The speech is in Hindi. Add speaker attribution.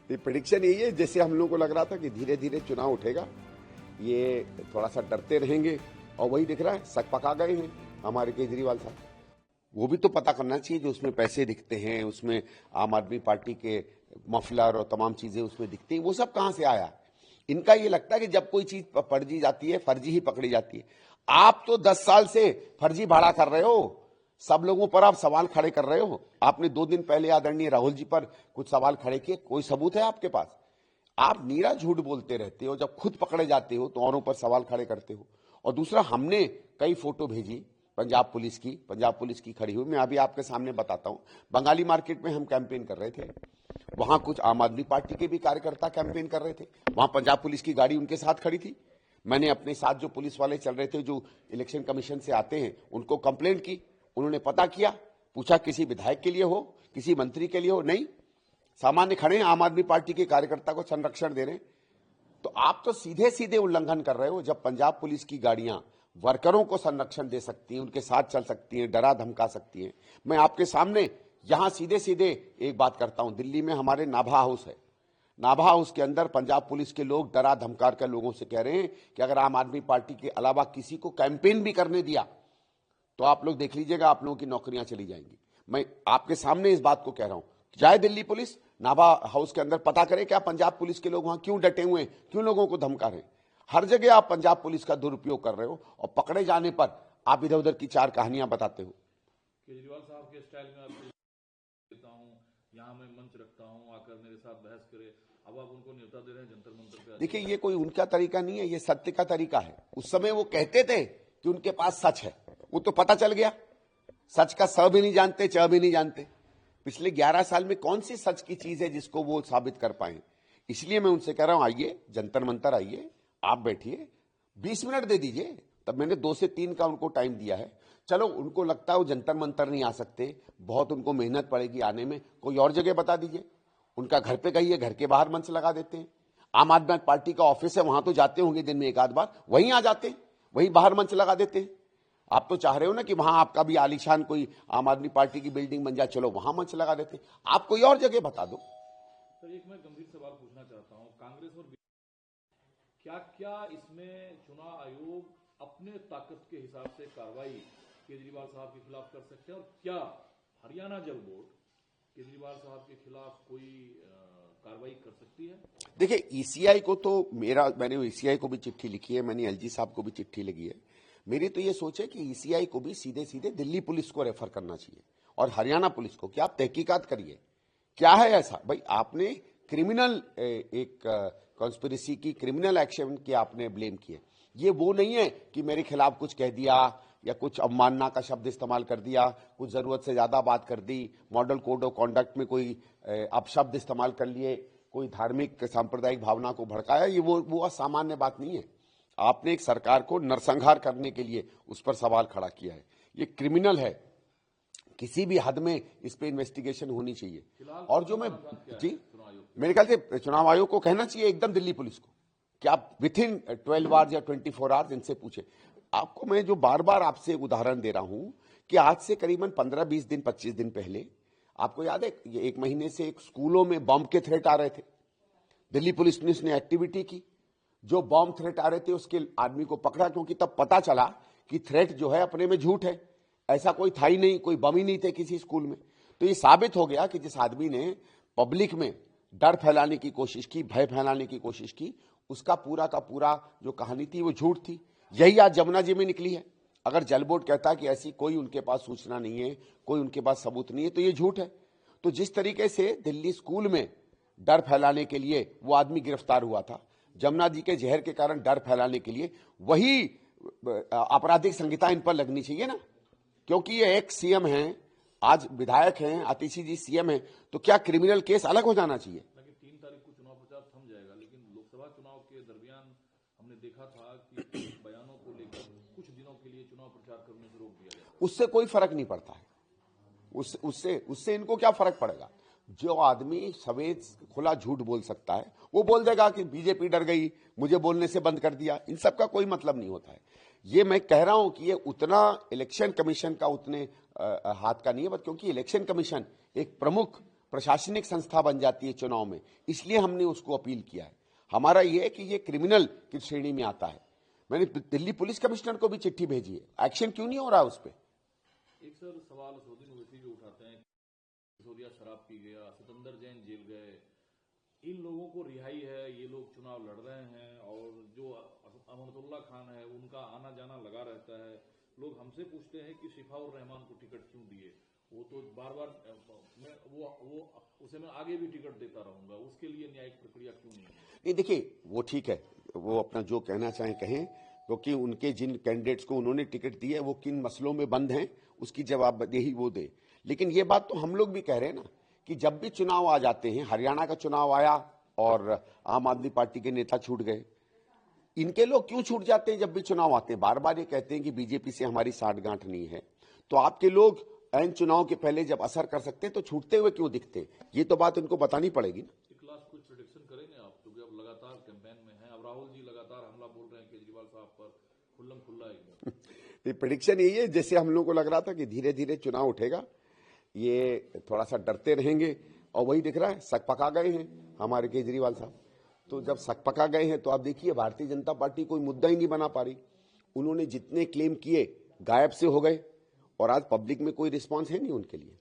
Speaker 1: ये प्रेडिक्शन यही है, जैसे हम लोगों को लग रहा था कि धीरे धीरे चुनाव उठेगा, ये थोड़ा सा डरते रहेंगे और वही दिख रहा है, सक पका गए हैं हमारे केजरीवाल साहब। वो भी तो पता करना चाहिए, जो उसमें पैसे दिखते हैं, उसमें आम आदमी पार्टी के मफलर और तमाम चीजें उसमें दिखती हैं, वो सब कहां से आया। इनका ये लगता है कि जब कोई चीज फर्जी जाती है, फर्जी ही पकड़ी जाती है। आप तो 10 साल से फर्जी भाड़ा कर रहे हो, सब लोगों पर आप सवाल खड़े कर रहे हो। आपने 2 दिन पहले आदरणीय राहुल जी पर कुछ सवाल खड़े किए, कोई सबूत है आपके पास? आप नीरा झूठ बोलते रहते हो, जब खुद पकड़े जाते हो तो औरों पर सवाल खड़े करते हो। और दूसरा, हमने कई फोटो भेजी पंजाब पुलिस की खड़ी हुई, मैं अभी आपके सामने बताता हूं। बंगाली मार्केट में हम कैंपेन कर रहे थे, वहां कुछ आम आदमी पार्टी के भी कार्यकर्ता कैंपेन कर रहे थे, वहां पंजाब पुलिस की गाड़ी उनके साथ खड़ी थी। मैंने अपने साथ जो पुलिस वाले चल रहे थे, जो इलेक्शन कमीशन से आते हैं, उनको कंप्लेंट की। उन्होंने पता किया, पूछा किसी विधायक के लिए हो, किसी मंत्री के लिए हो, नहीं, सामान्य खड़े हैं, आम आदमी पार्टी के कार्यकर्ता को संरक्षण दे रहे हैं। तो आप तो सीधे सीधे उल्लंघन कर रहे हो। जब पंजाब पुलिस की गाड़ियां वर्करों को संरक्षण दे सकती हैं, उनके साथ चल सकती हैं, डरा धमका सकती हैं, मैं आपके सामने यहां सीधे सीधे एक बात करता हूं। दिल्ली में हमारे नाभा हाउस है, नाभा हाउस के अंदर पंजाब पुलिस के लोग डरा धमकार कर लोगों से कह रहे हैं कि अगर आम आदमी पार्टी के अलावा किसी को कैंपेन भी करने दिया तो आप लोग देख लीजिएगा, आप लोगों की नौकरियां चली जाएंगी। मैं आपके सामने इस बात को कह रहा हूं, चाहे दिल्ली पुलिस नाभा हाउस के अंदर पता करे क्या पंजाब पुलिस के लोग वहां क्यों डटे हुए हैं, क्यों लोगों को धमका रहे हैं। हर जगह आप पंजाब पुलिस का दुरुपयोग कर रहे हो और पकड़े जाने पर आप इधर उधर की 4 कहानियां बताते हो।
Speaker 2: केजरीवाल साहब के स्टाइल में आपको देता हूं, यहां मैं मंच रखता हूं, आकर मेरे साथ बहस करे, अब आप उनको न्योता दे रहे हैं जंतर मंतर पे।
Speaker 1: देखिए, ये कोई उनका तरीका नहीं है, ये सत्य का तरीका है। उस समय वो कहते थे कि उनके पास सच है, वो तो पता चल गया। सच का स भी नहीं जानते, च भी नहीं जानते। पिछले 11 साल में कौन सी सच की चीज है जिसको वो साबित कर पाए? इसलिए मैं उनसे कह रहा हूं, आइए जंतर मंतर, आइए, आप बैठिए, 20 मिनट दे दीजिए। तब मैंने 2 से 3 का उनको टाइम दिया है। चलो, उनको लगता है वो जंतर मंतर नहीं आ सकते, बहुत उनको मेहनत पड़ेगी आने में, कोई और जगह बता दीजिए। उनका घर पे कहिए, घर के बाहर मंच लगा देते हैं। आम आदमी पार्टी का ऑफिस है, वहां तो जाते होंगे दिन में 1 आध बार, वहीं आ जाते हैं, वहीं बाहर मंच लगा देते हैं। आप तो चाह रहे हो ना कि वहां आपका भी आलीशान कोई आम आदमी पार्टी की बिल्डिंग बन जाए, चलो वहां मंच लगा देते। आप कोई और जगह बता दो।
Speaker 2: सर, एक मैं गंभीर सवाल पूछना चाहता हूं, कांग्रेस और क्या क्या इसमें चुनाव आयोग अपने ताकत के हिसाब से कार्रवाई केजरीवाल साहब के खिलाफ कर सकते हैं, और क्या हरियाणा जल बोर्ड केजरीवाल साहब के खिलाफ कोई कार्रवाई कर सकती है?
Speaker 1: देखिए, ईसीआई को तो मैंने ईसीआई को भी चिट्ठी लिखी है, मैंने एलजी साहब को भी चिट्ठी लिखी है। मेरी तो ये सोच है कि ईसीआई को भी सीधे सीधे दिल्ली पुलिस को रेफर करना चाहिए और हरियाणा पुलिस को, कि आप तहकीकात करिए क्या है ऐसा। भाई, आपने क्रिमिनल एक कॉन्स्पिरेसी की, क्रिमिनल एक्शन की आपने ब्लेम किए। ये वो नहीं है कि मेरे खिलाफ कुछ कह दिया या कुछ अवमानना का शब्द इस्तेमाल कर दिया, कुछ जरूरत से ज्यादा बात कर दी, मॉडल कोड ऑफ कॉन्डक्ट में कोई अपशब्द इस्तेमाल कर लिए, कोई धार्मिक सांप्रदायिक भावना को भड़काया। ये वो असामान्य बात नहीं है। आपने एक सरकार को नरसंहार करने के लिए उस पर सवाल खड़ा किया है, ये क्रिमिनल है। किसी भी हद में इस पे इन्वेस्टिगेशन होनी चाहिए। और जो मैं जी, मेरे ख्याल से चुनाव आयोग को कहना चाहिए एकदम दिल्ली पुलिस को कि आप विथ इन 12 आवर्स या 24 आवर्स इनसे पूछे। आपको मैं जो बार बार आपसे उदाहरण दे रहा हूं कि आज से करीबन 15-20 दिन, 25 दिन पहले, आपको याद है, ये 1 महीने से एक स्कूलों में बॉम्ब के थ्रेट आ रहे थे। दिल्ली पुलिस ने एक्टिविटी की, जो बॉम्ब थ्रेट आ रहे थे उसके आदमी को पकड़ा, क्योंकि तब पता चला कि थ्रेट जो है अपने में झूठ है, ऐसा कोई था ही नहीं, कोई बम ही नहीं थे किसी स्कूल में। तो ये साबित हो गया कि जिस आदमी ने पब्लिक में डर फैलाने की कोशिश की, भय फैलाने की कोशिश की, उसका पूरा का पूरा जो कहानी थी वो झूठ थी। यही आज जमुना जी में निकली है। अगर जल बोर्ड कहता है कि ऐसी कोई उनके पास सूचना नहीं है, कोई उनके पास सबूत नहीं है, तो ये झूठ है। तो जिस तरीके से दिल्ली स्कूल में डर फैलाने के लिए वो आदमी गिरफ्तार हुआ था, जमुना जी के जहर के कारण डर फैलाने के लिए, वही आपराधिक संहिता इन पर लगनी चाहिए ना, क्योंकि ये एक सीएम हैं, आज विधायक हैं, आतिशी जी सीएम हैं, तो क्या क्रिमिनल केस अलग हो जाना चाहिए?
Speaker 2: 3 तारीख को चुनाव प्रचार थम जाएगा, लेकिन लोकसभा चुनाव के दरमियान हमने देखा था कि बयानों को लेकर कुछ दिनों के लिए चुनाव प्रचार करने से रोक दिया गया।
Speaker 1: उससे कोई फर्क नहीं पड़ता है। उससे इनको क्या फर्क पड़ेगा? जो आदमी सवेद खुला झूठ बोल सकता है वो बोल देगा कि बीजेपी डर गई, मुझे बोलने से बंद कर दिया। इन सब का कोई मतलब नहीं होता है। ये मैं कह रहा हूं कि ये उतना इलेक्शन कमीशन का उतने हाथ का नहीं है, क्योंकि इलेक्शन कमीशन एक प्रमुख प्रशासनिक संस्था बन जाती है चुनाव में, इसलिए हमने उसको अपील किया है। हमारा यह है कि ये क्रिमिनल की श्रेणी में आता है। मैंने दिल्ली पुलिस कमिश्नर को भी चिट्ठी भेजी है, एक्शन क्यों नहीं हो रहा उस पर?
Speaker 2: एक सर सवाल सोदिन ओवैसी जो उठाते हैं, सिसोदिया शराब पी गया, सतेंद्र जैन जेल गए, इन लोगों को रिहाई है, ये लोग चुनाव लड़ रहे हैं, और जो अमनतुल्ला खान है उनका आना जाना लगा रहता है। लोग हमसे पूछते हैं कि शिफाउर रहमान को टिकट क्यों दिए, वो तो बार बार उसे मैं आगे भी टिकट देता रहूंगा, उसके लिए न्यायिक प्रक्रिया क्यों नहीं?
Speaker 1: देखिए वो ठीक है, वो अपना जो कहना चाहें कहें, क्योंकि उनके जिन कैंडिडेट्स को उन्होंने टिकट दी है वो किन मसलों में बंद हैं उसकी जवाबदेही वो दे। लेकिन ये बात तो हम लोग भी कह रहे हैं ना कि जब भी चुनाव आ जाते हैं, हरियाणा का चुनाव आया और आम आदमी पार्टी के नेता छूट गए, इनके लोग क्यों छूट जाते हैं? जब भी चुनाव आते हैं बार बार ये कहते हैं कि बीजेपी से हमारी साठगांठ नहीं है, तो आपके लोग ऐन चुनाव के पहले जब असर कर सकते हैं तो छूटते हुए क्यों दिखते? ये तो बात इनको बतानी पड़ेगी ना।
Speaker 2: कुछ प्रेडिक्शन करेंगे आप, क्योंकि अब लगातार कैंपेन में हैं, अब राहुल जी लगातार हमला बोल रहे हैं केजरीवाल साहब पर, खुल्लम खुल्ला एकदम।
Speaker 1: प्रेडिक्शन यही है, जैसे हम लोगों को लग रहा था कि धीरे धीरे चुनाव उठेगा, ये थोड़ा सा डरते रहेंगे, और वही दिख रहा है, सक पका गए हैं हमारे केजरीवाल साहब। तो जब सक पका गए हैं तो आप देखिए भारतीय जनता पार्टी कोई मुद्दा ही नहीं बना पा रही। उन्होंने जितने क्लेम किए गायब से हो गए, और आज पब्लिक में कोई रिस्पांस है नहीं उनके लिए।